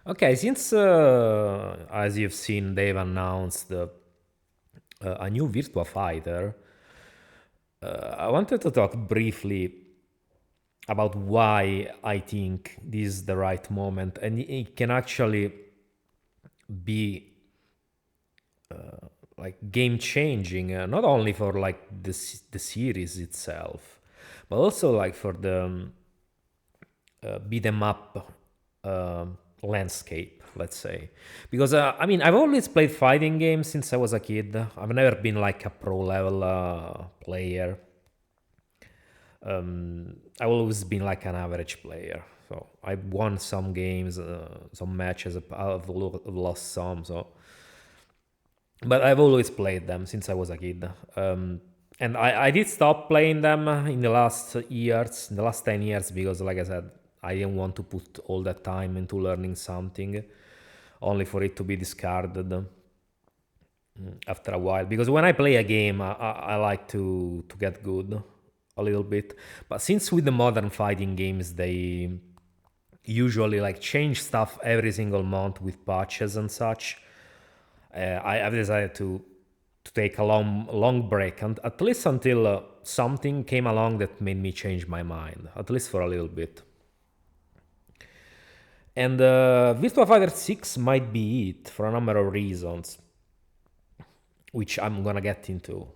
Okay, since as you've seen, they've announced a new Virtua Fighter, I wanted to talk briefly about why I think this is the right moment, and it can actually be like game changing, not only for like the series itself, but also like for the beat 'em up uh, landscape, let's say. Because I mean, I've always played fighting games since I was a kid. I've never been like a pro level player. I've always been like an average player. So I won some games, some matches. I've lost some. So, but I've always played them since I was a kid. And I did stop playing them in the last years, in the last 10 years, because, like I said, I didn't want to put all that time into learning something only for it to be discarded after a while. Because when I play a game, I like to get good a little bit. But since with the modern fighting games, they usually like change stuff every single month with patches and such, I've decided to take a long break, and at least until something came along that made me change my mind, at least for a little bit. And Virtua Fighter 6 might be it for a number of reasons, which I'm gonna get into.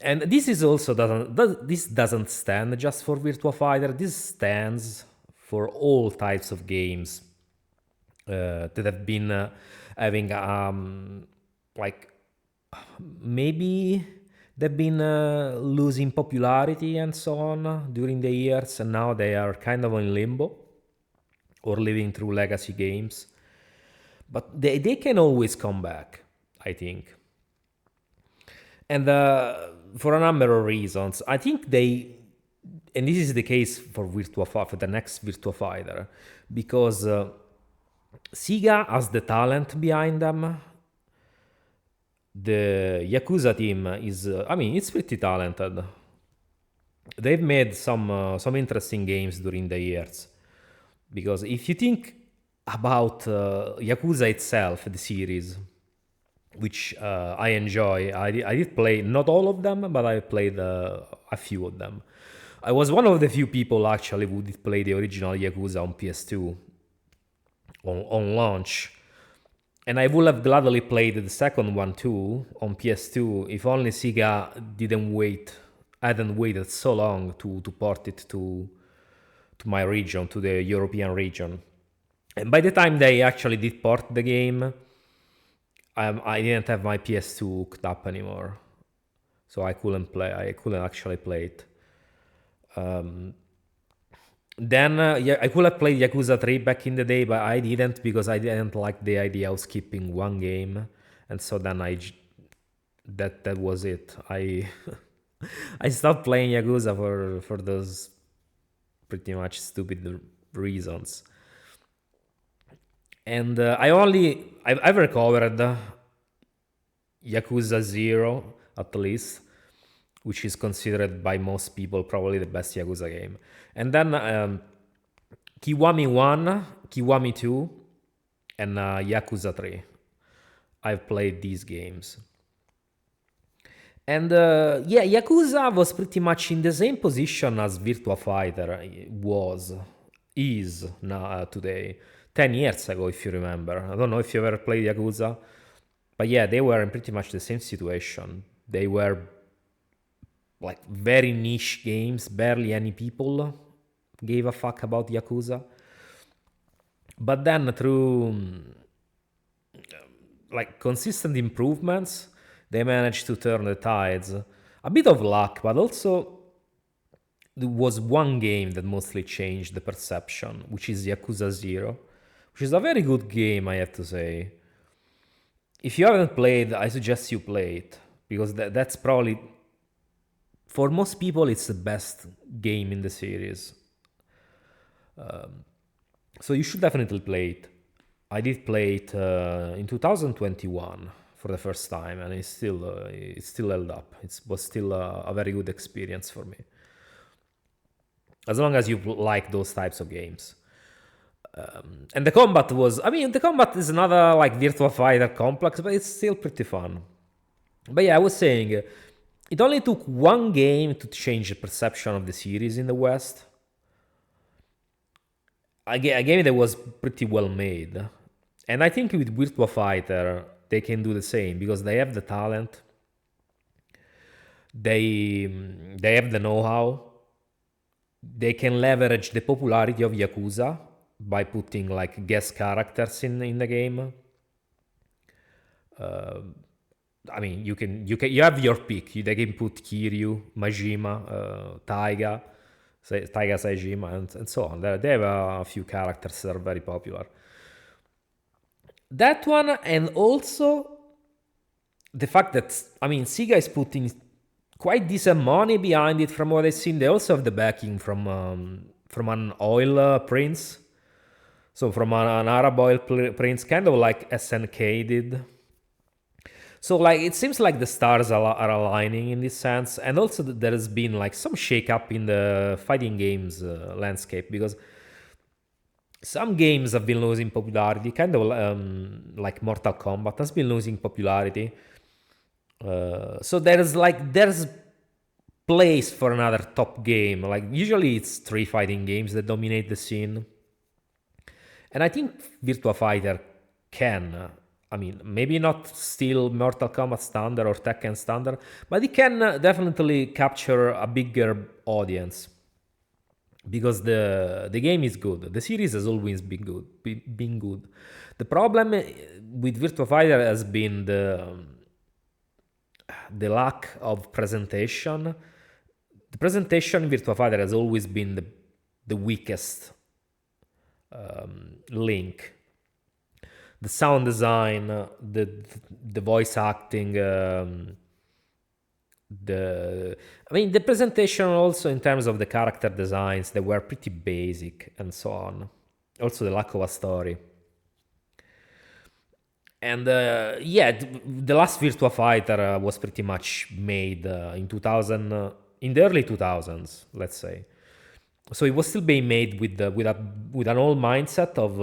And this is also this doesn't stand just for Virtua Fighter. This stands for all types of games that have been having like maybe they've been losing popularity and so on during the years, and now they are kind of in limbo or living through legacy games. But they can always come back, I think. And for a number of reasons, I think they, and this is the case for Virtua Fighter, for the next Virtua Fighter, because Sega has the talent behind them. The Yakuza team is, I mean, it's pretty talented. They've made some interesting games during the years. Because if you think about Yakuza itself, the series, which I enjoy, I did play not all of them, but I played a few of them. I was one of the few people actually who did play the original Yakuza on PS2 on launch. And I would have gladly played the second one too on PS2 if only Sega hadn't waited so long to port it to my region, to the European region. And by the time they actually did port the game, I didn't have my PS2 hooked up anymore, so I couldn't play. I couldn't actually play it. Then yeah, I could have played Yakuza 3 back in the day, but I didn't because I didn't like the idea of skipping one game, and so then that was it. I I stopped playing Yakuza for those pretty much stupid reasons. And I've recovered Yakuza 0 at least, which is considered by most people probably the best Yakuza game. And then Kiwami 1, Kiwami 2, and Yakuza 3. I've played these games. And yeah, Yakuza was pretty much in the same position as Virtua Fighter is now today. 10 years ago, if you remember. I don't know if you ever played Yakuza, but yeah, they were in pretty much the same situation. They were like very niche games, barely any people gave a fuck about Yakuza. But then through like consistent improvements, they managed to turn the tides. A bit of luck, but also there was one game that mostly changed the perception, which is Yakuza 0, which is a very good game, I have to say. If you haven't played, I suggest you play it, because that's probably, for most people, it's the best game in the series. So you should definitely play it. I did play it in 2021 for the first time, and it's still held up. It was still a very good experience for me, as long as you like those types of games. And the combat was, I mean, the combat is another like Virtua Fighter complex, but it's still pretty fun. But yeah, I was saying, it only took one game to change the perception of the series in the West. A game that was pretty well made. And I think with Virtua Fighter, they can do the same because they have the talent, they have the know-how, they can leverage the popularity of Yakuza by putting like guest characters in the game. I mean, you have your pick. They can put Kiryu, Majima, Taiga Saejima, and so on. They have a few characters that are very popular. That one, and also the fact that, I mean, Sega is putting quite decent money behind it from what I've seen. They also have the backing from an oil prince. So from an Arab oil prince, kind of like SNK did. So like it seems like the stars are aligning in this sense, and also there has been like some shake-up in the fighting games landscape because some games have been losing popularity, kind of like Mortal Kombat has been losing popularity. So there's place for another top game. Like usually it's three fighting games that dominate the scene, and I think Virtua Fighter can. I mean, maybe not still Mortal Kombat standard or Tekken standard, but it can definitely capture a bigger audience because the game is good. The series has always been good. Been good. The problem with Virtua Fighter has been the lack of presentation. The presentation in Virtua Fighter has always been the weakest link. The sound design, the voice acting, the presentation also in terms of the character designs, they were pretty basic and so on. Also the lack of a story. And the last Virtua Fighter was pretty much made in 2000, in the early 2000s, let's say. So it was still being made with an old mindset of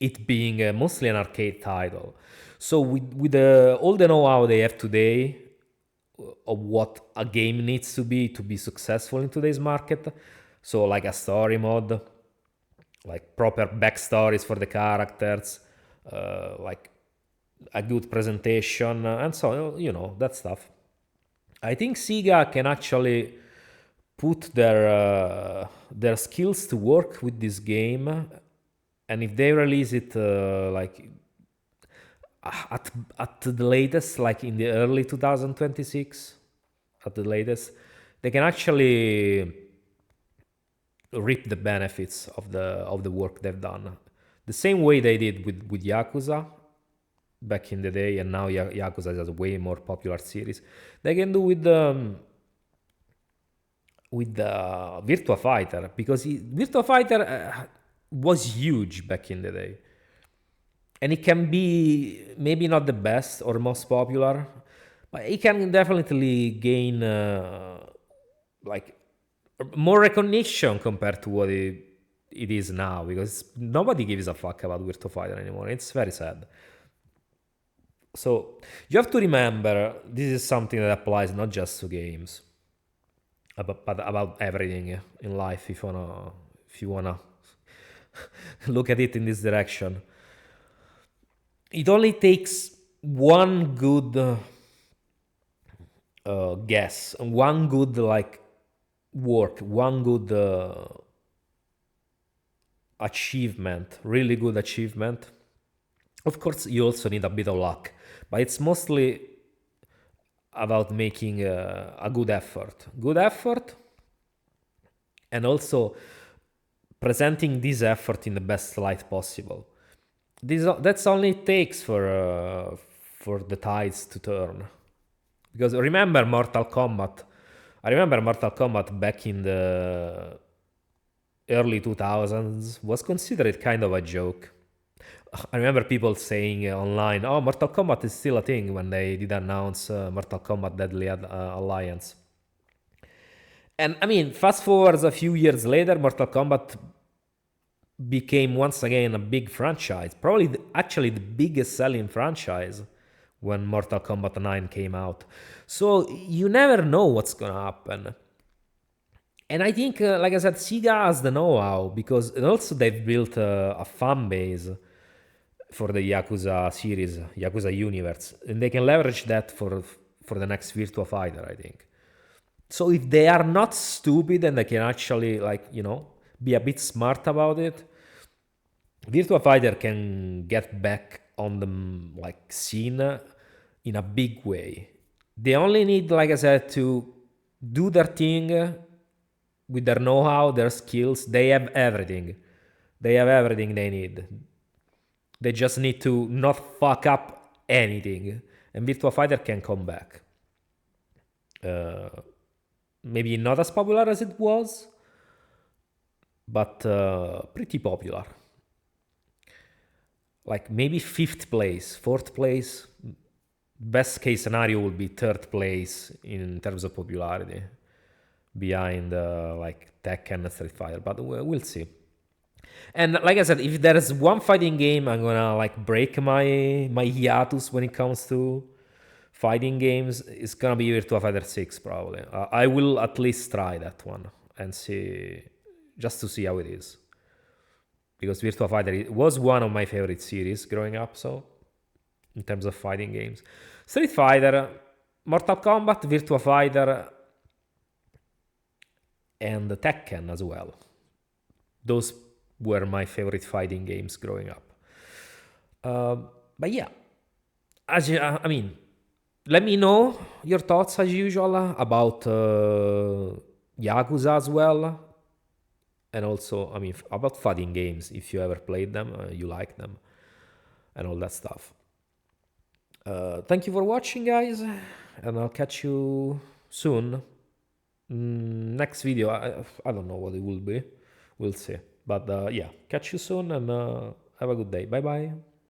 it being mostly an arcade title. So with all the know-how they have today of what a game needs to be successful in today's market, so like a story mode, like proper backstories for the characters, like a good presentation, and so that stuff. I think Sega can actually put their skills to work with this game, and if they release it like at the latest, like in the early 2026, at the latest, they can actually reap the benefits of the work they've done. The same way they did with Yakuza back in the day, and now Yakuza is a way more popular series. They can do with Virtua Fighter, because Virtua Fighter was huge back in the day, and it can be maybe not the best or most popular, but it can definitely gain like more recognition compared to what it is now, because nobody gives a fuck about Virtua Fighter anymore. It's very sad. So you have to remember, this is something that applies not just to games, but about everything in life. If you wanna look at it in this direction, it only takes one good guess, one good like work, one good achievement, really good achievement. Of course, you also need a bit of luck, but it's mostly about making a good effort, and also presenting this effort in the best light possible. That's only it takes for the tides to turn. Because remember Mortal Kombat. I remember Mortal Kombat back in the early 2000s was considered kind of a joke. I remember people saying online, "Oh, Mortal Kombat is still a thing," when they did announce Mortal Kombat Deadly Alliance. And I mean, fast forward a few years later, Mortal Kombat became once again a big franchise, probably actually the biggest selling franchise when Mortal Kombat 9 came out. So you never know what's gonna happen. And I think, like I said, Sega has the know-how because and also they've built a fan base for the Yakuza series, Yakuza universe, and they can leverage that for the next Virtua Fighter, I think. So if they are not stupid and they can actually be a bit smart about it, Virtua Fighter can get back on the scene in a big way. They only need, like I said, to do their thing with their know-how, their skills. They have everything. They have everything they need. They just need to not fuck up anything, and Virtua Fighter can come back. Maybe not as popular as it was, but pretty popular. Like maybe 5th place, 4th place. Best case scenario would be 3rd place in terms of popularity, behind Tekken and Street Fighter, but we'll see. And like I said, if there's one fighting game I'm gonna break my hiatus when it comes to fighting games, it's gonna be Virtua Fighter 6 probably. I will at least try that one and see, just to see how it is. Because Virtua Fighter was one of my favorite series growing up, so in terms of fighting games. Street Fighter, Mortal Kombat, Virtua Fighter, and Tekken as well. Those were my favorite fighting games growing up. But yeah, let me know your thoughts as usual about Yakuza as well. And also, about fighting games, if you ever played them, you like them, and all that stuff. Thank you for watching, guys, and I'll catch you soon. Next video, I don't know what it will be. We'll see. But yeah, catch you soon, and have a good day. Bye-bye.